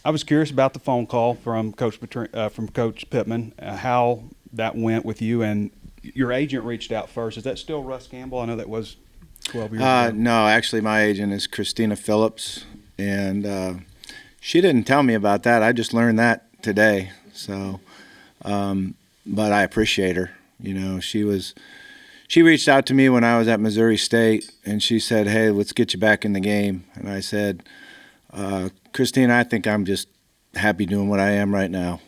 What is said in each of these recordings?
I was curious about the phone call from from Coach Pittman, how that went with you, and your agent reached out first. Is that still Russ Campbell? I know that was 12 years ago. No, actually, my agent is Christina Phillips, and she didn't tell me about that. I just learned that today. So, but I appreciate her. She reached out to me when I was at Missouri State, and she said, "Hey, let's get you back in the game." And I said, "Christina, I think I'm just happy doing what I am right now."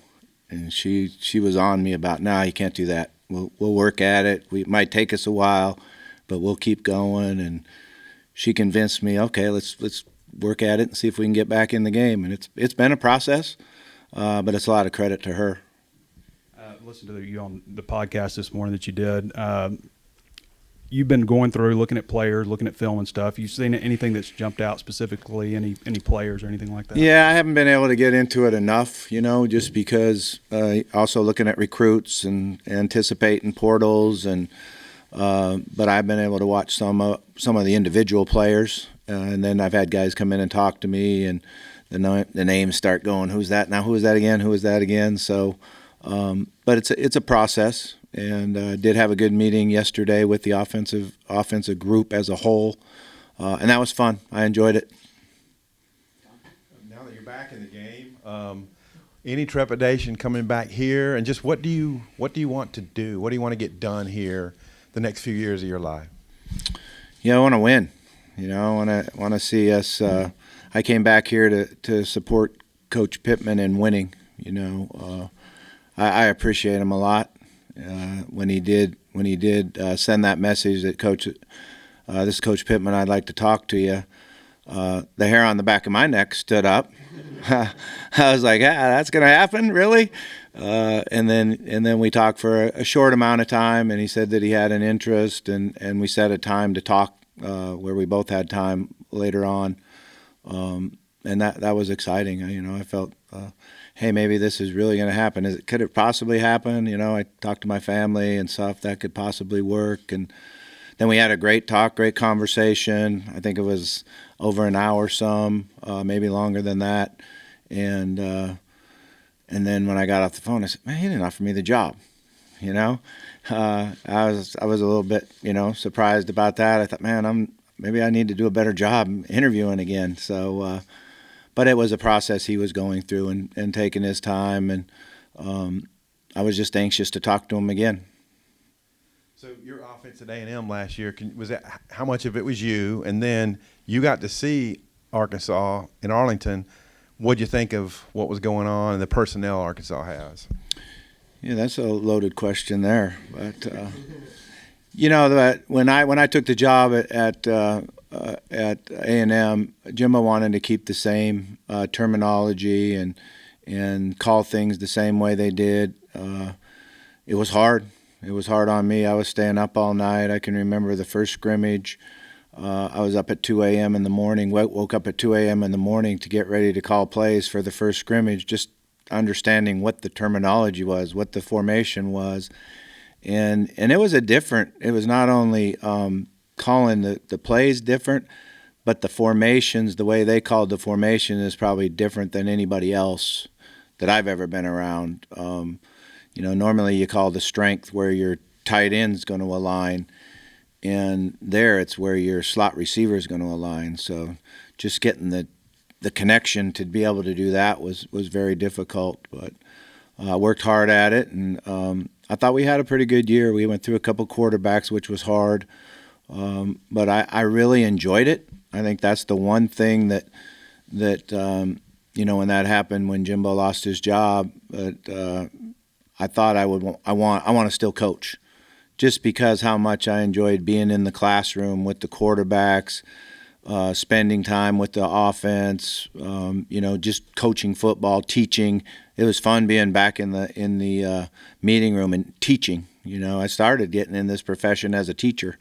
And she was on me about, "No, you can't do that. We'll work at it. It might take us a while, but we'll keep going." And she convinced me, "Okay, let's work at it and see if we can get back in the game." And it's been a process, but it's a lot of credit to her. Listen to you on the podcast this morning that you did. You've been going through, looking at players, looking at film and stuff. You seen anything that's jumped out specifically, any players or anything like that? Yeah, I haven't been able to get into it enough, just because also looking at recruits and anticipating portals, and but I've been able to watch some of the individual players, and then I've had guys come in and talk to me, and the names start going, "Who's that now? Who is that again? Who is that again?" So, but it's a process. And did have a good meeting yesterday with the offensive group as a whole, and that was fun. I enjoyed it. Now that you're back in the game, any trepidation coming back here, and just what do you want to do? What do you want to get done here the next few years of your life? I want to win. I want to see us. I came back here to support Coach Pittman in winning. I appreciate him a lot. When he did send that message that this is Coach Pittman, I'd like to talk to you. The hair on the back of my neck stood up. I was like, that's going to happen, really? And then we talked for a short amount of time, and he said that he had an interest, and we set a time to talk where we both had time later on, and that was exciting. I felt. Hey, maybe this is really going to happen. Could it possibly happen? I talked to my family and saw if that could possibly work. And then we had a great talk, great conversation. I think it was over an hour maybe longer than that. And then when I got off the phone, I said, "Man, he didn't offer me the job." I was a little bit, surprised about that. I thought, man, maybe I need to do a better job interviewing again. So, but it was a process he was going through and taking his time, and I was just anxious to talk to him again. So your offense at A&M last year, how much of it was you? And then you got to see Arkansas in Arlington. What'd you think of what was going on and the personnel Arkansas has? Yeah, that's a loaded question there. But that when I took the job at A&M, Jimbo wanted to keep the same terminology and call things the same way they did. It was hard. It was hard on me. I was staying up all night. I can remember the first scrimmage. I was up at 2 a.m. in the morning, woke up at 2 a.m. in the morning to get ready to call plays for the first scrimmage, just understanding what the terminology was, what the formation was. And it was it was not only calling the plays different, but the formations, the way they called the formation is probably different than anybody else that I've ever been around. Normally you call the strength where your tight end's going to align, and there it's where your slot receiver is going to align. So just getting the connection to be able to do that was very difficult, but I worked hard at it, and I thought we had a pretty good year. We went through a couple quarterbacks, which was hard. But I really enjoyed it. I think that's the one thing that when that happened, when Jimbo lost his job, I thought I want to still coach, just because how much I enjoyed being in the classroom with the quarterbacks, spending time with the offense, just coaching football, teaching. It was fun being back in the meeting room and teaching. I started getting in this profession as a teacher.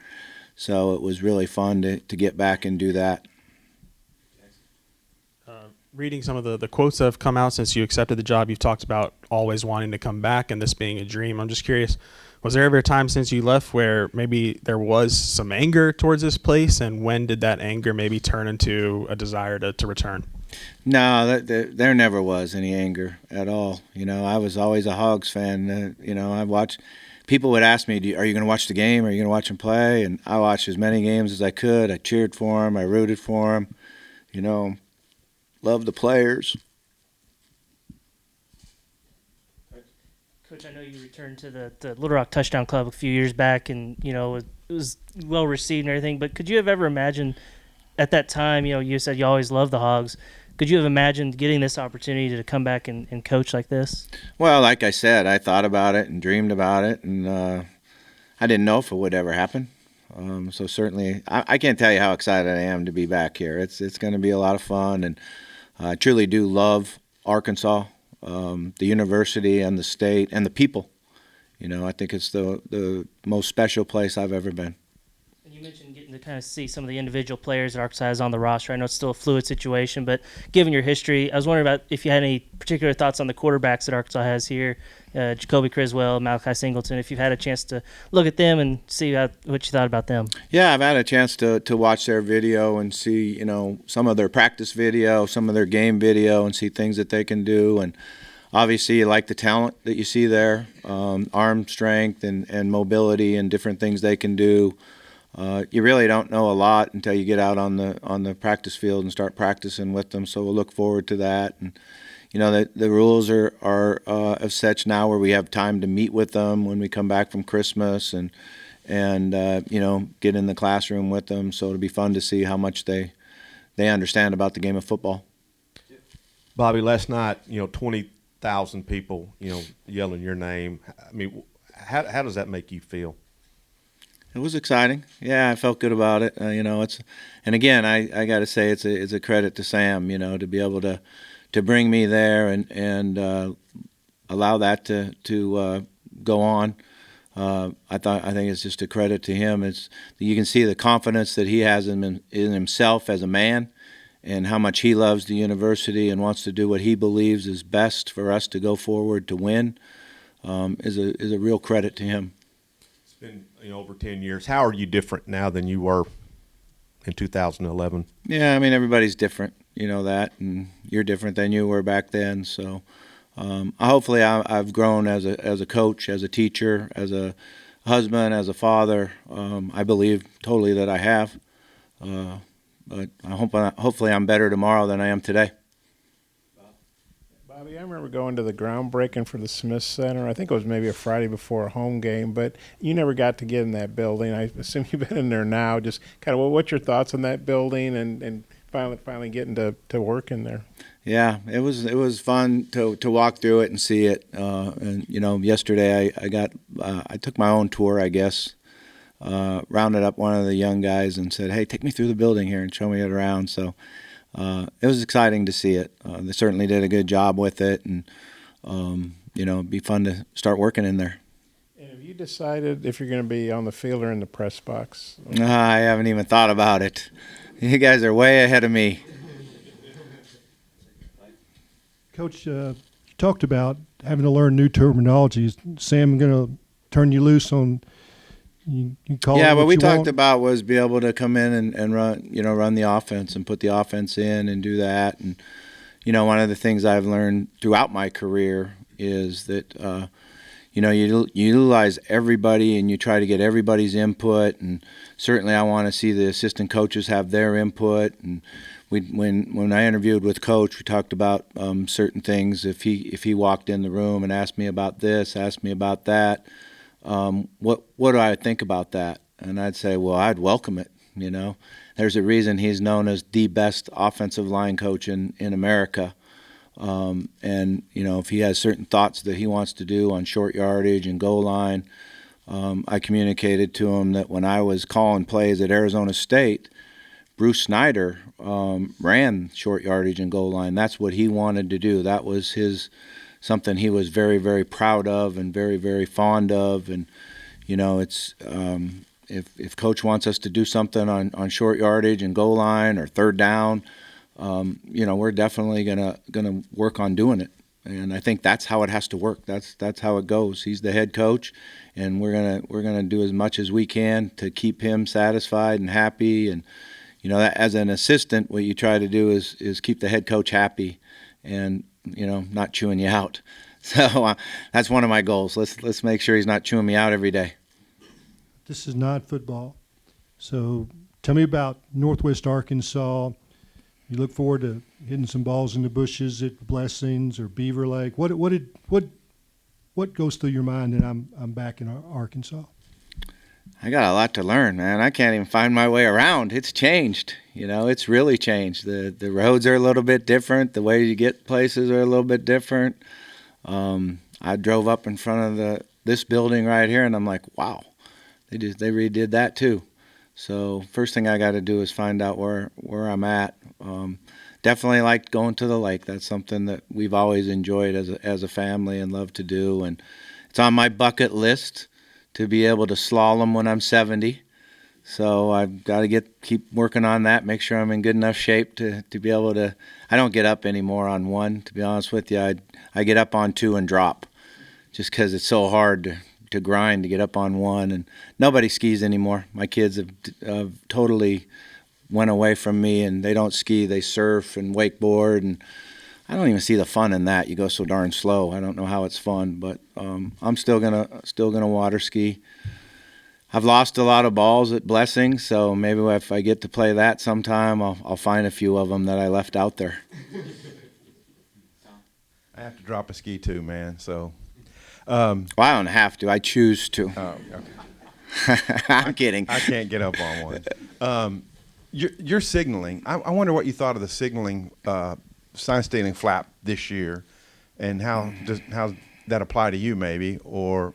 So it was really fun to get back and do that. Reading some of the quotes that have come out since you accepted the job, you've talked about always wanting to come back and this being a dream. I'm just curious, was there ever a time since you left where maybe there was some anger towards this place, and when did that anger maybe turn into a desire to return? No, there never was any anger at all. I was always a Hogs fan. I watched. People would ask me, "Are you going to watch the game? Are you going to watch them play?" And I watched as many games as I could. I cheered for them. I rooted for them. Loved the players. Coach, I know you returned to the Little Rock Touchdown Club a few years back, and it was well received and everything. But could you have ever imagined at that time? You said you always loved the Hogs. Could you have imagined getting this opportunity to come back and coach like this? Well, like I said, I thought about it and dreamed about it, and I didn't know if it would ever happen. So certainly, I can't tell you how excited I am to be back here. It's going to be a lot of fun, and I truly do love Arkansas, the university and the state and the people. I think it's the most special place I've ever been. And you mentioned getting to kind of see some of the individual players that Arkansas has on the roster. I know it's still a fluid situation, but given your history, I was wondering about if you had any particular thoughts on the quarterbacks that Arkansas has here, Jacoby Criswell, Malachi Singleton, if you've had a chance to look at them and see what you thought about them. Yeah, I've had a chance to watch their video and see, some of their practice video, some of their game video, and see things that they can do. And obviously, you like the talent that you see there, arm strength and mobility and different things they can do. You really don't know a lot until you get out on the practice field and start practicing with them. So we'll look forward to that. And the rules are of such now where we have time to meet with them when we come back from Christmas and get in the classroom with them. So it'll be fun to see how much they understand about the game of football. Bobby, last night, 20,000 people, yelling your name. I mean, how does that make you feel? It was exciting. Yeah, I felt good about it. And again, I got to say it's a credit to Sam, to be able to bring me there and allow that to go on. I think it's just a credit to him. You can see the confidence that he has in himself as a man, and how much he loves the university and wants to do what he believes is best for us to go forward to win. Is a real credit to him. It's been over 10 years. How are you different now than you were in 2011? Yeah, I mean, everybody's different, that, and you're different than you were back then. So hopefully I've grown as a coach, as a teacher, as a husband, as a father. I believe totally that I have. But hopefully I'm better tomorrow than I am today. Bobby, I remember going to the groundbreaking for the Smith Center. I think it was maybe a Friday before a home game, but you never got to get in that building. I assume you've been in there now. Just kind of, what's your thoughts on that building and finally getting to work in there? Yeah, it was fun to walk through it and see it. And yesterday I took my own tour, I guess. Rounded up one of the young guys and said, "Hey, take me through the building here and show me it around." So it was exciting to see it. They certainly did a good job with it, and it'd be fun to start working in there. And have you decided if you're going to be on the field or in the press box? I haven't even thought about it. You guys are way ahead of me. Coach, you talked about having to learn new terminology. Is Sam going to turn you loose on? You call yeah, it what we talked want? about was be able to come in and run the offense and put the offense in and do that. And one of the things I've learned throughout my career is that you utilize everybody and you try to get everybody's input. And certainly I want to see the assistant coaches have their input. And when I interviewed with Coach, we talked about certain things. If he walked in the room and asked me about this, asked me about that. What do I think about that? And I'd say, well, I'd welcome it. There's a reason he's known as the best offensive line coach in America. And if he has certain thoughts that he wants to do on short yardage and goal line, I communicated to him that when I was calling plays at Arizona State, Bruce Snyder ran short yardage and goal line. That's what he wanted to do. That was something he was very, very proud of and very, very fond of. And, it's if Coach wants us to do something on short yardage and goal line or third down, we're definitely gonna work on doing it. And I think that's how it has to work. That's how it goes. He's the head coach, and we're gonna do as much as we can to keep him satisfied and happy. And that as an assistant, what you try to do is keep the head coach happy, and not chewing you out. So that's one of my goals. Let's make sure he's not chewing me out every day. This is not football. So tell me about Northwest Arkansas. You look forward to hitting some balls in the bushes at Blessings or Beaver Lake. What goes through your mind that I'm back in Arkansas? I got a lot to learn, man. I can't even find my way around. It's changed. It's really changed. The roads are a little bit different. The way you get places are a little bit different. I drove up in front of this building right here, and I'm like, wow, they redid that too. So first thing I got to do is find out where I'm at. Definitely like going to the lake. That's something that we've always enjoyed as a family and love to do, and it's on my bucket list to be able to slalom when I'm 70. So I've got to keep working on that, make sure I'm in good enough shape to be able to. I don't get up anymore on one, to be honest with you. I get up on two and drop, just because it's so hard to grind to get up on one. And nobody skis anymore. My kids have totally went away from me, and they don't ski. They surf and wakeboard, and I don't even see the fun in that. You go so darn slow. I don't know how it's fun, but I'm still gonna water ski. I've lost a lot of balls at Blessings, so maybe if I get to play that sometime, I'll find a few of them that I left out there. I have to drop a ski too, man. So, Well, I don't have to. I choose to. oh, okay. I'm kidding. I can't get up on one. You're signaling. I wonder what you thought of the signaling, sign stealing flap this year, and how that apply to you, maybe, or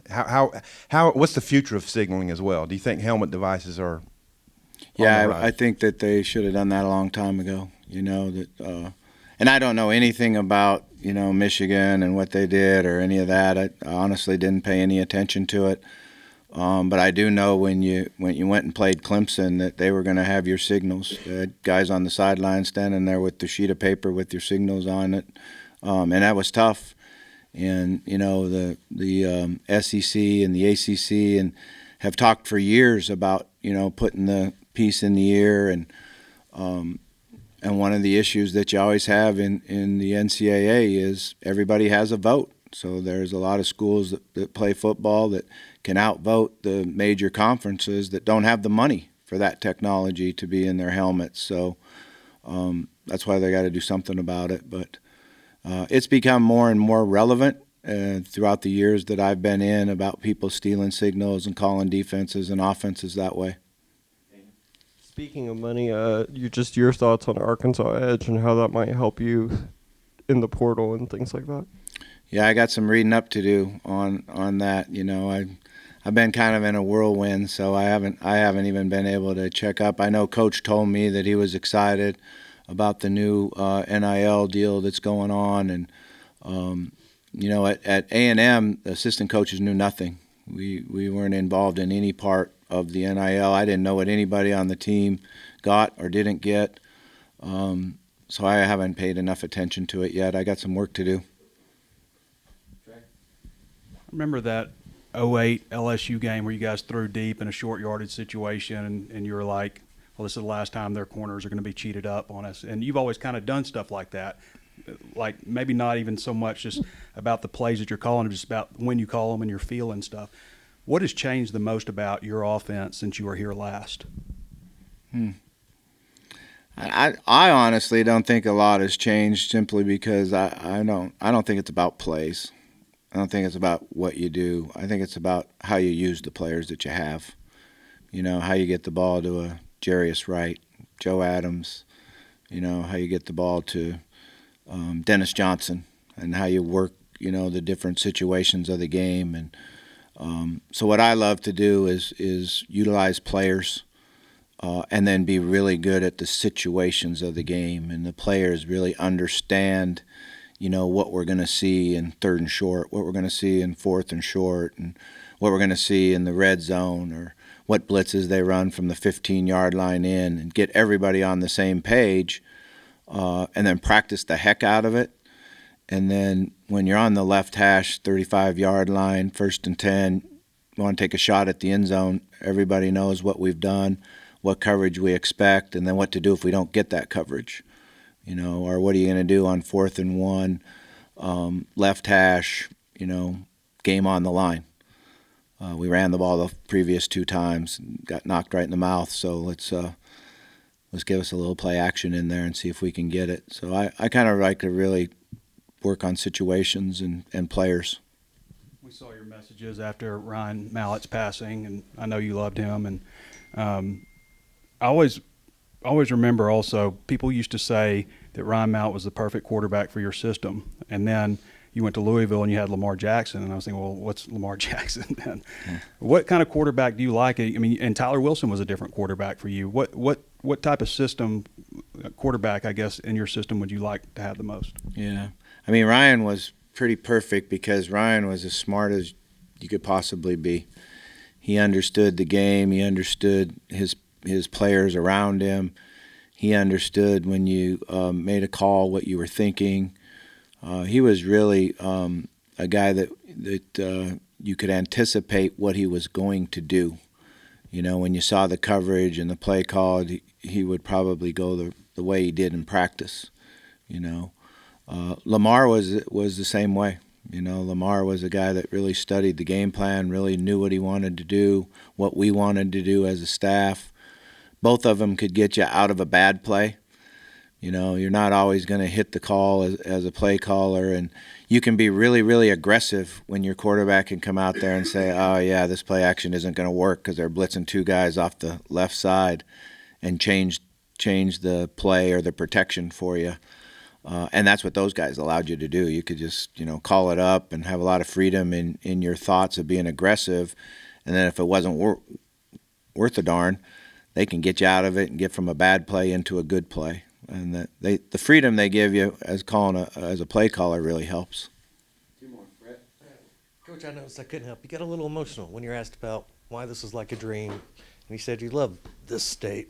how what's the future of signaling as well? Do you think helmet devices are? Yeah, I think that they should have done that a long time ago. And I don't know anything about Michigan and what they did or any of that. I honestly didn't pay any attention to it. But I do know when you went and played Clemson that they were going to have your signals. They had guys on the sideline standing there with the sheet of paper with your signals on it, and that was tough. And the SEC and the ACC and have talked for years about putting the piece in the ear, and one of the issues that you always have in the NCAA is everybody has a vote. So there's a lot of schools that play football that can outvote the major conferences that don't have the money for that technology to be in their helmets. So that's why they got to do something about it. But it's become more and more relevant throughout the years that I've been in about people stealing signals and calling defenses and offenses that way. Speaking of money, your thoughts on Arkansas Edge and how that might help you in the portal and things like that. Yeah, I got some reading up to do on that. I've been kind of in a whirlwind, so I haven't even been able to check up. I know Coach told me that he was excited about the new NIL deal that's going on, and at A&M, the assistant coaches knew nothing. We weren't involved in any part of the NIL. I didn't know what anybody on the team got or didn't get, so I haven't paid enough attention to it yet. I got some work to do. Remember that 08 LSU game where you guys threw deep in a short yardage situation, and you were like, well, this is the last time their corners are going to be cheated up on us. And you've always kind of done stuff like that, like maybe not even so much just about the plays that you're calling, just about when you call them and your feel and stuff. What has changed the most about your offense since you were here last? I honestly don't think a lot has changed, simply because I don't think it's about plays. I don't think it's about what you do. I think it's about how you use the players that you have. How you get the ball to a Jarius Wright, Joe Adams, how you get the ball to Dennis Johnson, and how you work, the different situations of the game. And so what I love to do is utilize players and then be really good at the situations of the game, and the players really understand what we're going to see in third and short, what we're going to see in fourth and short, and what we're going to see in the red zone, or what blitzes they run from the 15-yard line in, and get everybody on the same page, and then practice the heck out of it. And then when you're on the left hash, 35-yard line, 1st and 10, you want to take a shot at the end zone, everybody knows what we've done, what coverage we expect, and then what to do if we don't get that coverage. Or what are you going to do on 4th and 1, left hash, game on the line. We ran the ball the previous 2 times, got knocked right in the mouth, so let's give us a little play action in there and see if we can get it. So I kind of like to really work on situations and players. We saw your messages after Ryan Mallett's passing, and I know you loved him. And I always remember also people used to say that Ryan Mallett was the perfect quarterback for your system. And then you went to Louisville and you had Lamar Jackson, and I was thinking, well, what's Lamar Jackson then? What kind of quarterback do you like? I mean, and Tyler Wilson was a different quarterback for you. What type of system, quarterback, I guess, in your system would you like to have the most? Yeah. I mean, Ryan was pretty perfect because Ryan was as smart as you could possibly be. He understood the game. He understood his players around him. He understood when you made a call what you were thinking. He was really a guy that you could anticipate what he was going to do. When you saw the coverage and the play called, he would probably go the way he did in practice. Lamar was the same way. Lamar was a guy that really studied the game plan, really knew what he wanted to do, what we wanted to do as a staff. Both of them could get you out of a bad play. You're not always going to hit the call as a play caller, and you can be really, really aggressive when your quarterback can come out there and say, oh, yeah, this play action isn't going to work because they're blitzing 2 guys off the left side, and change the play or the protection for you. And that's what those guys allowed you to do. You could just, call it up and have a lot of freedom in your thoughts of being aggressive, and then if it wasn't worth a darn, they can get you out of it and get from a bad play into a good play. And the freedom they give you as a play caller really helps. 2 more, Brett. Coach, I noticed I couldn't help. You got a little emotional when you're asked about why this is like a dream, and you said you love this state.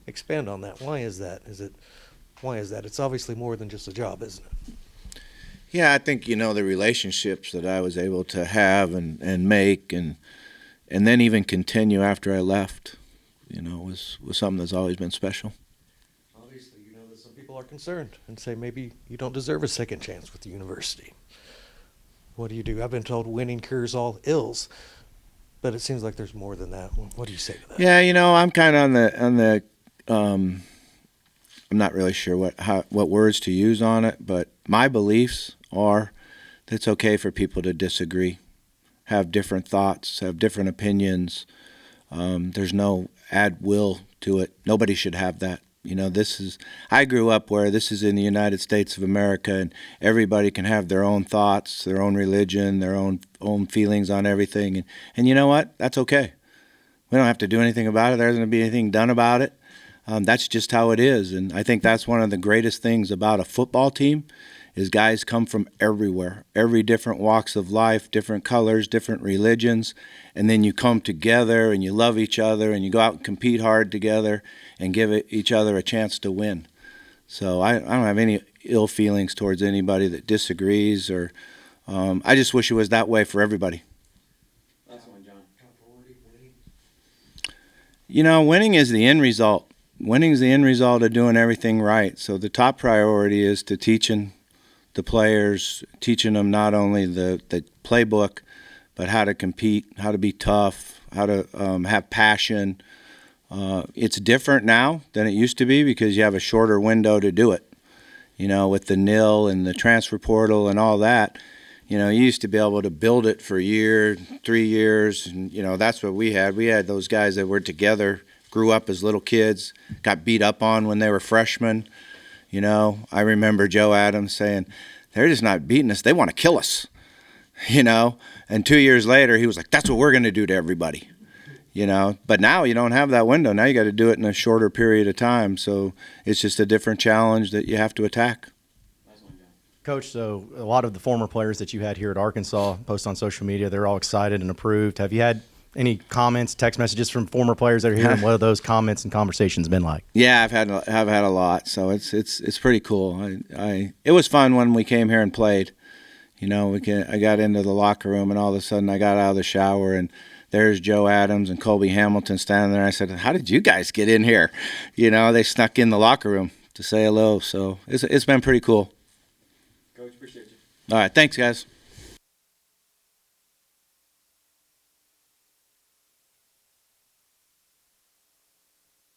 Expand on that. Why is that? Why is that? It's obviously more than just a job, isn't it? Yeah, I think the relationships that I was able to have and make and then even continue after I left, was something that's always been special. Obviously, that some people are concerned and say maybe you don't deserve a second chance with the university. What do you do? I've been told winning cures all ills, but it seems like there's more than that. What do you say to that? Yeah, I'm kind of on the I'm not really sure what words to use on it, but my beliefs are that it's okay for people to disagree, have different thoughts, have different opinions. There's no ad will to it. Nobody should have that. I grew up where this is in the United States of America, and everybody can have their own thoughts, their own religion, their own feelings on everything. And you know what? That's okay. We don't have to do anything about it. There isn't going to be anything done about it. That's just how it is. And I think that's one of the greatest things about a football team is guys come from everywhere, every different walks of life, different colors, different religions, and then you come together and you love each other and you go out and compete hard together and give each other a chance to win. So I don't have any ill feelings towards anybody that disagrees, or I just wish it was that way for everybody. Last one, John. Top priority, winning. Winning is the end result. Winning is the end result of doing everything right. So the top priority is to teaching the players, teaching them not only the playbook, but how to compete, how to be tough, how to have passion. It's different now than it used to be because you have a shorter window to do it. With the NIL and the transfer portal and all that, you used to be able to build it for a year, 3 years, and that's what we had. We had those guys that were together, grew up as little kids, got beat up on when they were freshmen. I remember Joe Adams saying, they're just not beating us, they want to kill us. And 2 years later, he was like, that's what we're going to do to everybody. But now you don't have that window. Now you got to do it in a shorter period of time. So it's just a different challenge that you have to attack. Coach, so a lot of the former players that you had here at Arkansas post on social media, they're all excited and approved. Have you had any comments, text messages from former players that are here, and what have those comments and conversations been like? Yeah, I've had a lot, so it's pretty cool. It was fun when we came here and played. I got into the locker room, and all of a sudden I got out of the shower, and there's Joe Adams and Colby Hamilton standing there. I said, how did you guys get in here? You know, they snuck in the locker room to say hello. So it's been pretty cool. Coach, appreciate you. All right, thanks, guys.